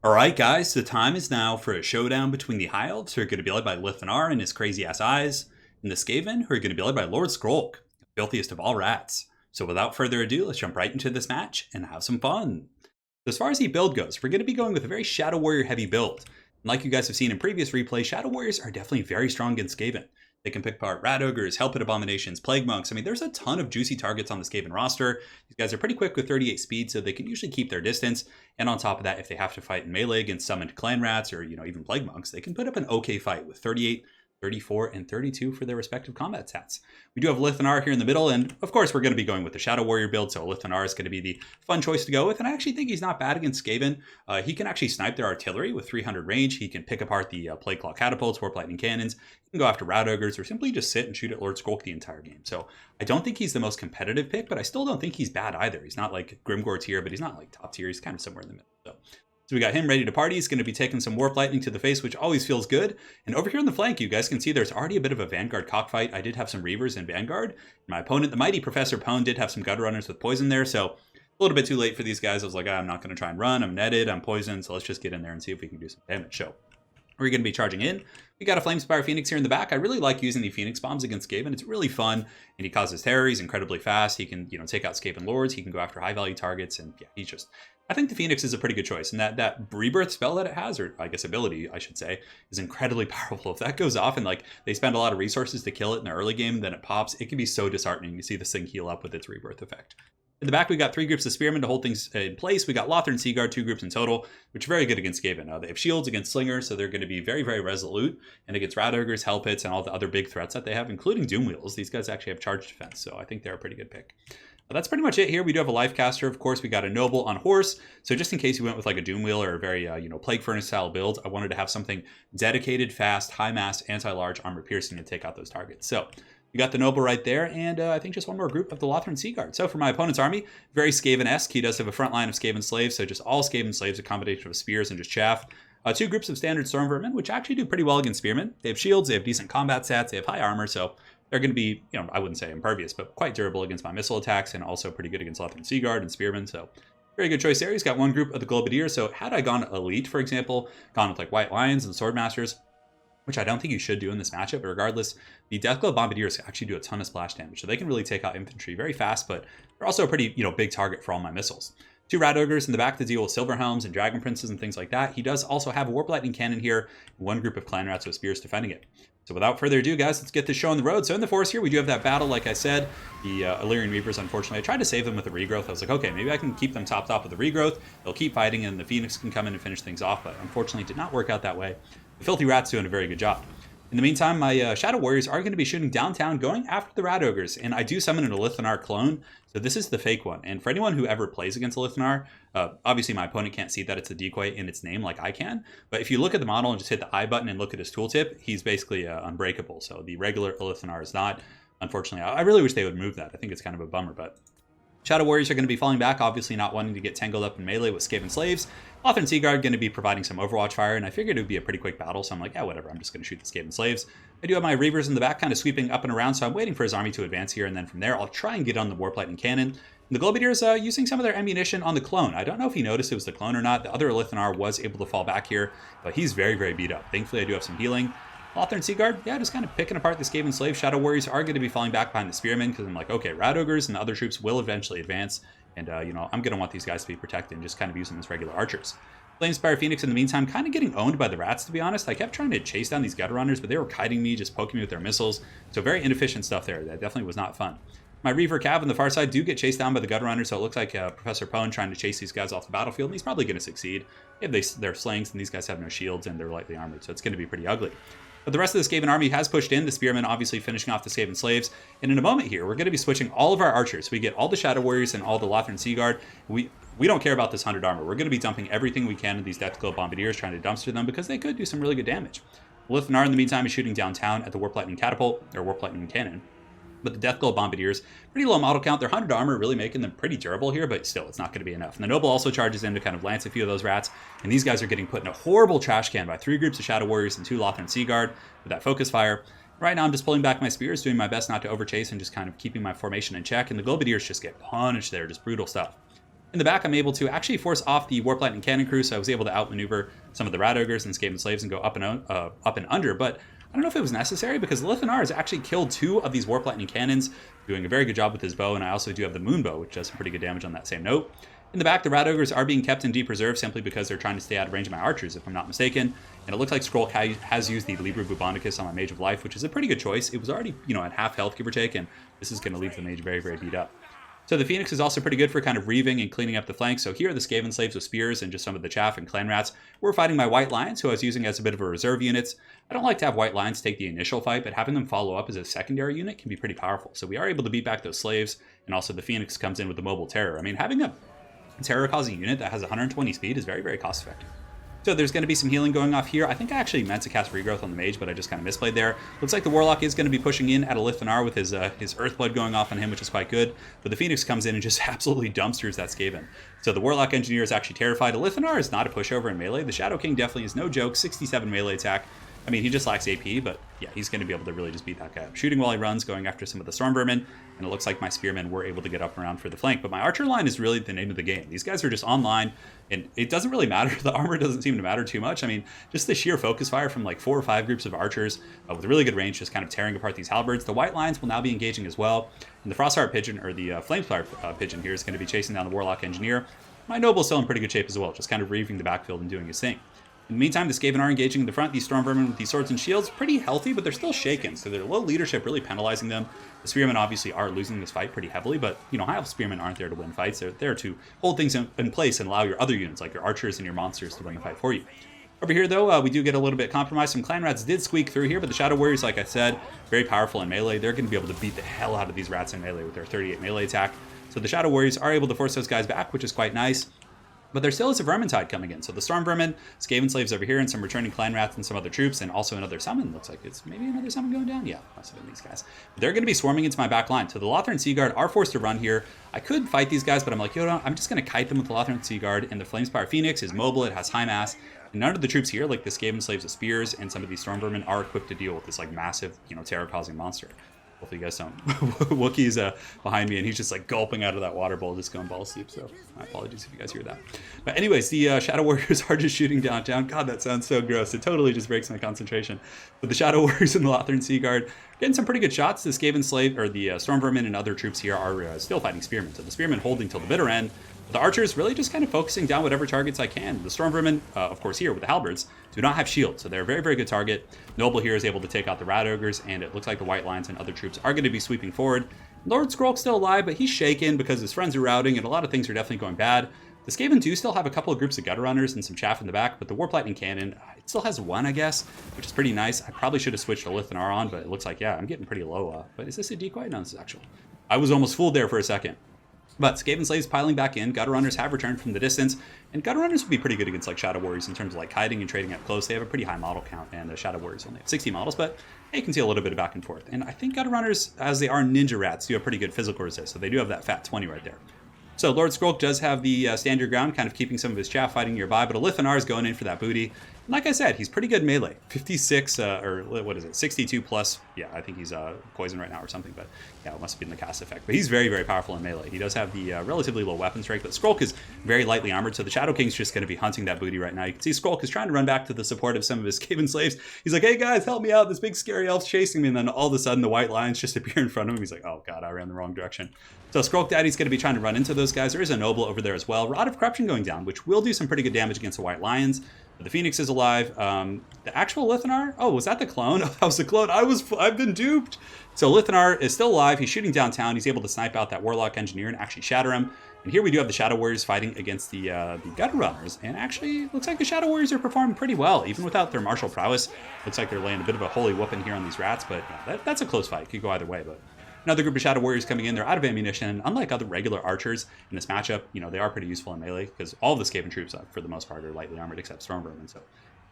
Alright guys, the time is now for a showdown between the High Elves, who are going to be led by ANAR and his crazy ass eyes, and the Skaven, who are going to be led by Lord Skrolk, the filthiest of all rats. So without further ado, let's jump right into this match and have some fun. As far as the build goes, we're going to be going with a very Shadow Warrior heavy build. And like you guys have seen in previous replays, Shadow Warriors are definitely very strong against Skaven. They can pick apart Rat Ogres, Hell Pit Abominations, Plague Monks. I mean, there's a ton of juicy targets on the Skaven roster. These guys are pretty quick with 38 speed, so they can usually keep their distance. And on top of that, if they have to fight in melee against summoned Clan Rats or, even Plague Monks, they can put up an okay fight with 38, 34, and 32 for their respective combat stats. We do have ALITH here in the middle, and of course we're going to be going with the Shadow Warrior build, so ALITH is going to be the fun choice to go with, and I actually think he's not bad against Skaven. He can actually snipe their artillery with 300 range, he can pick apart the Plague Claw catapults, Warp Lightning cannons, he can go after Rat Ogres, or simply just sit and shoot at Lord Skrolk the entire game. So I don't think he's the most competitive pick, but I still don't think he's bad either. He's not like Grimgore tier, but he's not like top tier, he's kind of somewhere in the middle. So we got him ready to party. He's going to be taking some Warp Lightning to the face, which always feels good. And over here on the flank, you guys can see there's already a bit of a Vanguard cockfight. I did have some Reavers in Vanguard. My opponent, the mighty Professor Pone, did have some Gutter Runners with poison there. So a little bit too late for these guys. I was like, I'm not going to try and run. I'm netted. I'm poisoned. So let's just get in there and see if we can do some damage. So we're going to be charging in. We got a Flamespire Phoenix here in the back. I really like using the Phoenix Bombs against Skaven. It's really fun, and he causes terror. He's incredibly fast. He can, take out Skaven Lords. He can go after high-value targets, and yeah, I think the Phoenix is a pretty good choice, and that Rebirth spell that it has, or I guess ability, I should say, is incredibly powerful. If that goes off and they spend a lot of resources to kill it in the early game, then it pops, it can be so disheartening to see this thing heal up with its Rebirth effect. In the back, we got 3 groups of Spearmen to hold things in place. We got Lothar and Seaguard, 2 groups in total, which are very good against Skaven. They have shields against Slingers, so they're going to be very, very resolute. And against Rat Ogres, Hell Pits, and all the other big threats that they have, including Doom Wheels, these guys actually have charge defense, so I think they're a pretty good pick. But that's pretty much it here. We do have a Life Caster, of course. We got a Noble on horse. So just in case you went with like a Doom Wheel or a very, Plague Furnace style build, I wanted to have something dedicated, fast, high mass, anti-large, armor piercing to take out those targets. So we got the Noble right there, and I think just one more group of the Lothar and Seaguard. So for my opponent's army, very Skaven-esque. He does have a front line of Skaven Slaves, so just all Skaven Slaves, a combination of spears and just chaff. 2 groups of standard Storm Vermin, which actually do pretty well against Spearmen. They have shields, they have decent combat stats, they have high armor, so they're going to be, I wouldn't say impervious, but quite durable against my missile attacks, and also pretty good against Lothar and Seaguard and Spearmen, so very good choice there. He's got one group of the Globadiers, so had I gone Elite, for example, gone with like White Lions and Swordmasters, which I don't think you should do in this matchup, but regardless, the Deathglow Bombardiers actually do a ton of splash damage, so they can really take out infantry very fast, but they're also a pretty, big target for all my missiles. 2 Rat Ogres in the back to deal with Silver Helms and Dragon Princes and things like that. He does also have a Warp Lightning Cannon here, and 1 group of Clan Rats with Spears defending it. So without further ado, guys, let's get this show on the road. So in the forest here, we do have that battle, like I said. The Illyrian Reapers, unfortunately, I tried to save them with the regrowth. I was like, okay, maybe I can keep them topped off with the regrowth. They'll keep fighting, and the Phoenix can come in and finish things off, but unfortunately, it did not work out that way. The Filthy Rat's doing a very good job. In the meantime, my Shadow Warriors are going to be shooting downtown, going after the Rat Ogres, and I do summon an ALITH clone, so this is the fake one. And for anyone who ever plays against ALITH, obviously my opponent can't see that it's a decoy in its name like I can, but if you look at the model and just hit the I button and look at his tooltip, he's basically unbreakable, so the regular ALITH is not. Unfortunately, I really wish they would move that. I think it's kind of a bummer, but Shadow Warriors are going to be falling back, obviously not wanting to get tangled up in melee with Skaven Slaves. Lothar and Seaguard going to be providing some Overwatch fire, and I figured it would be a pretty quick battle, so I'm like, yeah, whatever, I'm just going to shoot the Skaven Slaves. I do have my Reavers in the back kind of sweeping up and around, so I'm waiting for his army to advance here, and then from there I'll try and get on the Warp Lightning Cannon. And the Globadiers using some of their ammunition on the clone. I don't know if he noticed it was the clone or not. The other ALITH was able to fall back here, but he's very, very beat up. Thankfully, I do have some healing. Lothar and Seaguard, yeah, just kind of picking apart the Skaven Slave. Shadow Warriors are going to be falling back behind the Spearmen, because I'm like, okay, Rat Ogres and the other troops will eventually advance. And, I'm going to want these guys to be protected and just kind of use them as regular archers. Flamespire Phoenix, in the meantime, kind of getting owned by the Rats, to be honest. I kept trying to chase down these Gutter Runners, but they were kiting me, just poking me with their missiles. So very inefficient stuff there. That definitely was not fun. My Reaver Cav on the far side do get chased down by the Gutter Runners, so it looks like Professor Pone trying to chase these guys off the battlefield, and he's probably going to succeed. If they're slings, and these guys have no shields, and they're lightly armored, so it's going to be pretty ugly. But the rest of the Skaven army has pushed in, the Spearmen obviously finishing off the Skaven Slaves. And in a moment here, we're going to be switching all of our archers. We get all the Shadow Warriors and all the Lothar and Seaguard. We don't care about this 100 armor. We're going to be dumping everything we can in these Deathglow Bombardiers, trying to dumpster them because they could do some really good damage. ALITH, in the meantime, is shooting downtown at the Warp Lightning Catapult, or Warp Lightning Cannon. But the Deathglow Bombardiers, pretty low model count. Their 100 armor really making them pretty durable here, but still, it's not going to be enough. And the Noble also charges in to kind of lance a few of those rats, and these guys are getting put in a horrible trash can by 3 groups of Shadow Warriors and 2 Lothar and Seaguard with that focus fire. Right now, I'm just pulling back my spears, doing my best not to overchase and just kind of keeping my formation in check, and the Globadiers just get punished there, just brutal stuff. In the back, I'm able to actually force off the Warp Lightning Cannon crew, so I was able to outmaneuver some of the Rat Ogres and Skaven Slaves and go up and under, but I don't know if it was necessary because ALITH has actually killed 2 of these Warp Lightning Cannons, doing a very good job with his bow, and I also do have the Moon Bow, which does some pretty good damage on that same note. In the back, the Rat Ogres are being kept in deep reserve simply because they're trying to stay out of range of my archers, if I'm not mistaken. And it looks like Skrulk has used the Libra Bubonics on my Mage of Life, which is a pretty good choice. It was already, at half health, give or take, and this is going to leave the Mage very, very beat up. So the Phoenix is also pretty good for kind of reaving and cleaning up the flanks. So here are the Skaven Slaves with spears and just some of the chaff and clan rats. We're fighting my White Lions, who I was using as a bit of a reserve unit. I don't like to have White Lions take the initial fight, but having them follow up as a secondary unit can be pretty powerful. So we are able to beat back those slaves, and also the Phoenix comes in with the mobile terror. I mean, having a terror-causing unit that has 120 speed is very, very cost-effective. So there's going to be some healing going off here. I think I actually meant to cast Regrowth on the Mage, but I just kind of misplayed there. Looks like the Warlock is going to be pushing in at ALITH with his Earthblood going off on him, which is quite good. But the Phoenix comes in and just absolutely dumpsters that Skaven. So the Warlock Engineer is actually terrified. ALITH is not a pushover in melee. The Shadow King definitely is no joke. 67 melee attack. I mean, he just lacks AP, but yeah, he's going to be able to really just beat that guy up. Shooting while he runs, going after some of the Storm Vermin, and it looks like my Spearmen were able to get up and around for the flank. But my Archer line is really the name of the game. These guys are just online, and it doesn't really matter. The armor doesn't seem to matter too much. I mean, just the sheer focus fire from like 4 or 5 groups of archers with really good range, just kind of tearing apart these halberds. The White Lions will now be engaging as well, and the Frostheart Pigeon, or the Flamespire Pigeon here, is going to be chasing down the Warlock Engineer. My Noble's still in pretty good shape as well, just kind of reaving the backfield and doing his thing. In the meantime, the Skaven are engaging in the front. These Storm Vermin with these swords and shields, pretty healthy, but they're still shaken, so their low leadership really penalizing them. The Spearmen obviously are losing this fight pretty heavily, but, High Elf Spearmen aren't there to win fights. They're there to hold things in place and allow your other units, like your archers and your monsters, to win the fight for you. Over here, though, we do get a little bit compromised. Some Clan Rats did squeak through here, but the Shadow Warriors, like I said, very powerful in melee. They're going to be able to beat the hell out of these Rats in melee with their 38 melee attack. So the Shadow Warriors are able to force those guys back, which is quite nice. But there still is a Vermintide coming in. So the Storm Vermin, Skaven Slaves over here, and some returning Clan Rats and some other troops, and also another summon. Looks like it's maybe another summon going down. Yeah, must have been these guys. But they're going to be swarming into my back line. So the Lothran Seaguard are forced to run here. I could fight these guys, but I'm like, I'm just going to kite them with the Lothran Seaguard. And the Flamespire Phoenix is mobile. It has high mass. And none of the troops here, like the Skaven Slaves with spears and some of these Storm Vermin, are equipped to deal with this like massive, terror-causing monster. Hopefully you guys don't. Wookiee's behind me, and he's just like gulping out of that water bowl, just going ball asleep. So my apologies if you guys hear that. But anyways, the Shadow Warriors are just shooting downtown. God, that sounds so gross. It totally just breaks my concentration. But the Shadow Warriors and the Lothran Seaguard getting some pretty good shots. The Skaven Slave, or the Storm Vermin and other troops here are still fighting Spearmen. So the Spearmen holding till the bitter end. The archers really just kind of focusing down whatever targets I can. The Storm Vermin, of course here with the halberds, do not have shields, so they're a very, very good target. Noble here is able to take out the Rat Ogres, and it looks like the White Lions and other troops are going to be sweeping forward. Lord Skrulk's still alive, but he's shaken because his friends are routing, and a lot of things are definitely going bad. The Skaven do still have a couple of groups of Gutter Runners and some chaff in the back, but the Warp Lightning Cannon, it still has 1, I guess, which is pretty nice. I probably should have switched to ALITH on, but it looks like, yeah, I'm getting pretty low. But is this a decoy? No, this is actual. I was almost fooled there for a second. But Skaven Slaves piling back in, Gutter Runners have returned from the distance, and Gutter Runners would be pretty good against like Shadow Warriors in terms of like kiting and trading up close. They have a pretty high model count, and the Shadow Warriors only have 60 models, but you can see a little bit of back and forth. And I think Gutter Runners, as they are Ninja Rats, do have pretty good physical resist, so they do have that fat 20 right there. So Lord Skrulk does have the stand your ground, kind of keeping some of his chaff fighting nearby, but ALITH is going in for that booty. And like I said, he's pretty good melee. 56, or what is it, 62 plus. Yeah, I think he's poison right now or something, but yeah, it must have been the cast effect. But he's very, very powerful in melee. He does have the relatively low weapon strength, but Skrulk is very lightly armored, so the Shadow King's just going to be hunting that booty right now. You can see Skrulk is trying to run back to the support of some of his Skaven Slaves. He's like, hey guys, help me out. This big scary elf's chasing me. And then all of a sudden the White Lions just appear in front of him. He's like, oh god, I ran the wrong direction. So Skrulk Daddy's going to be trying to run into those guys. There is a Noble over there as well. Rod of Corruption going down, which will do some pretty good damage against the White Lions. But the Phoenix is alive. The actual ALITH, oh, was that the clone? That was the clone. I've been duped. So ALITH is still alive. He's shooting downtown. He's able to snipe out that Warlock Engineer and actually shatter him. And here we do have the Shadow Warriors fighting against the Gutter Runners. And actually, looks like the Shadow Warriors are performing pretty well, even without their martial prowess. Looks like they're laying a bit of a holy whooping here on these rats. But yeah, that's a close fight. It could go either way, but another group of Shadow Warriors coming in. They're out of ammunition. Unlike other regular archers in this matchup, they are pretty useful in melee because all of the Skaven troops, for the most part, are lightly armored except Storm Vermin. So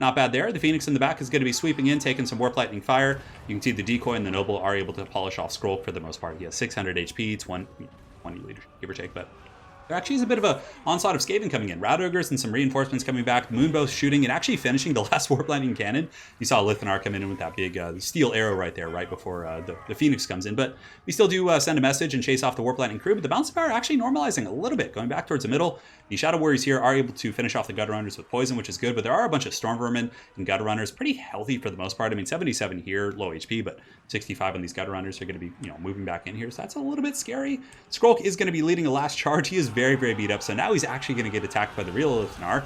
not bad there. The Phoenix in the back is going to be sweeping in, taking some Warp Lightning fire. You can see the Decoy and the Noble are able to polish off Skrulk for the most part. He has 600 HP, 20 leadership, give or take, but There actually is a bit of a onslaught of Skaven coming in. Rat Ogres and some reinforcements coming back. Moonbow shooting and actually finishing the last Warp Lightning Cannon. You saw ALITH and ANAR come in with that big steel arrow right there, right before the Phoenix comes in. But we still do send a message and chase off the Warp Lightning crew. But the Bounce of Power actually normalizing a little bit, going back towards the middle. The Shadow Warriors here are able to finish off the Gutter Runners with poison, which is good. But there are a bunch of Storm Vermin and Gutter Runners, pretty healthy for the most part. I mean, 77 here, low HP, but 65 on these Gutter Runners are going to be, moving back in here. So that's a little bit scary. Skrulk is going to be leading the last charge. He is very, very beat up. So now he's actually going to get attacked by the real ALITH and ANAR.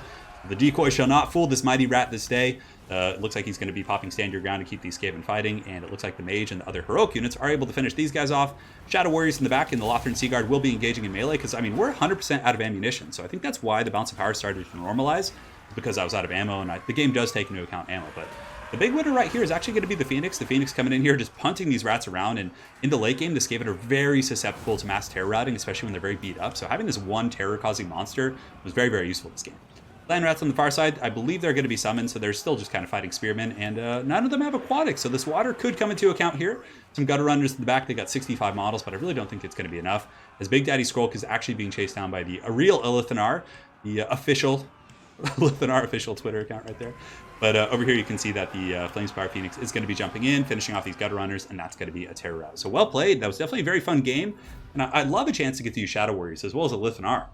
The decoy shall not fool this mighty rat this day. It looks like he's going to be popping stand your ground to keep these Skaven fighting, and it looks like the mage and the other heroic units are able to finish these guys off. Shadow Warriors in the back and the Lothran Sea Guard will be engaging in melee, because, I mean, we're 100% out of ammunition, so I think that's why the Bounce of Power started to normalize, because I was out of ammo, and the game does take into account ammo, but the big winner right here is actually going to be the Phoenix. The Phoenix coming in here, just punting these rats around, and in the late game, the Skaven are very susceptible to mass terror routing, especially when they're very beat up, so having this one terror-causing monster was very, very useful in this game. Land rats on the far side, I believe they're going to be summoned, so they're still just kind of fighting spearmen, and none of them have aquatics, so this water could come into account here. Some Gutter Runners in the back, they got 65 models, but I really don't think it's going to be enough, as Big Daddy Skrulk is actually being chased down by the real ALITH and ANAR, the official ALITH and ANAR official Twitter account right there. But over here you can see that the Flamespire Phoenix is going to be jumping in, finishing off these Gutter Runners, and that's going to be a terror rout. So well played. That was definitely a very fun game, and I'd love a chance to get to use Shadow Warriors as well as ALITH and ANAR.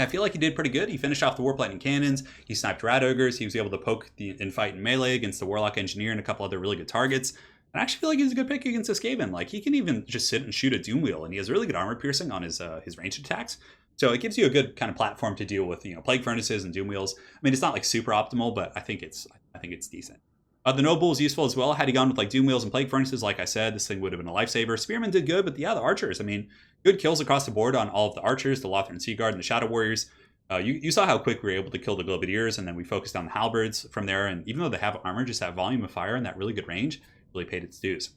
I feel like he did pretty good. He finished off the Warp Lightning Cannons, he sniped Rat Ogres, he was able to poke and fight in melee against the Warlock Engineer and a couple other really good targets. And I actually feel like he's a good pick against the Skaven. Like, he can even just sit and shoot a Doom Wheel, and he has really good armor piercing on his ranged attacks. So it gives you a good kind of platform to deal with, Plague Furnaces and Doom Wheels. I mean, it's not like super optimal, but I think it's decent. The Noble is useful as well. Had he gone with like Doom Wheels and Plague Furnaces, like I said, this thing would have been a lifesaver. Spearmen did good, but yeah, the Archers, I mean, good kills across the board on all of the Archers, the Lothran Sea Guard, and the Shadow Warriors. You saw how quick we were able to kill the Globadiers, and then we focused on the Halberds from there, and even though they have armor, just that volume of fire and that really good range really paid its dues.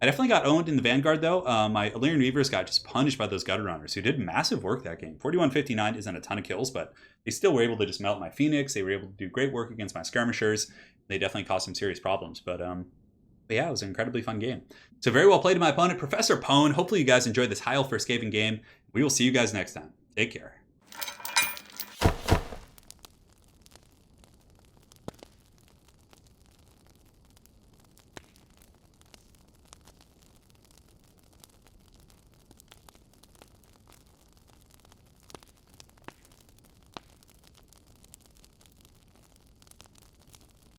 I definitely got owned in the Vanguard, though. My Illyrian Weavers got just punished by those Gutter Runners, who did massive work that game. 41-59 isn't a ton of kills, but they still were able to just melt my Phoenix. They were able to do great work against my Skirmishers. They definitely caused some serious problems, but yeah, it was an incredibly fun game. So very well played to my opponent, Professor Pone. Hopefully you guys enjoyed this high elf for Skaven game. We will see you guys next time. Take care.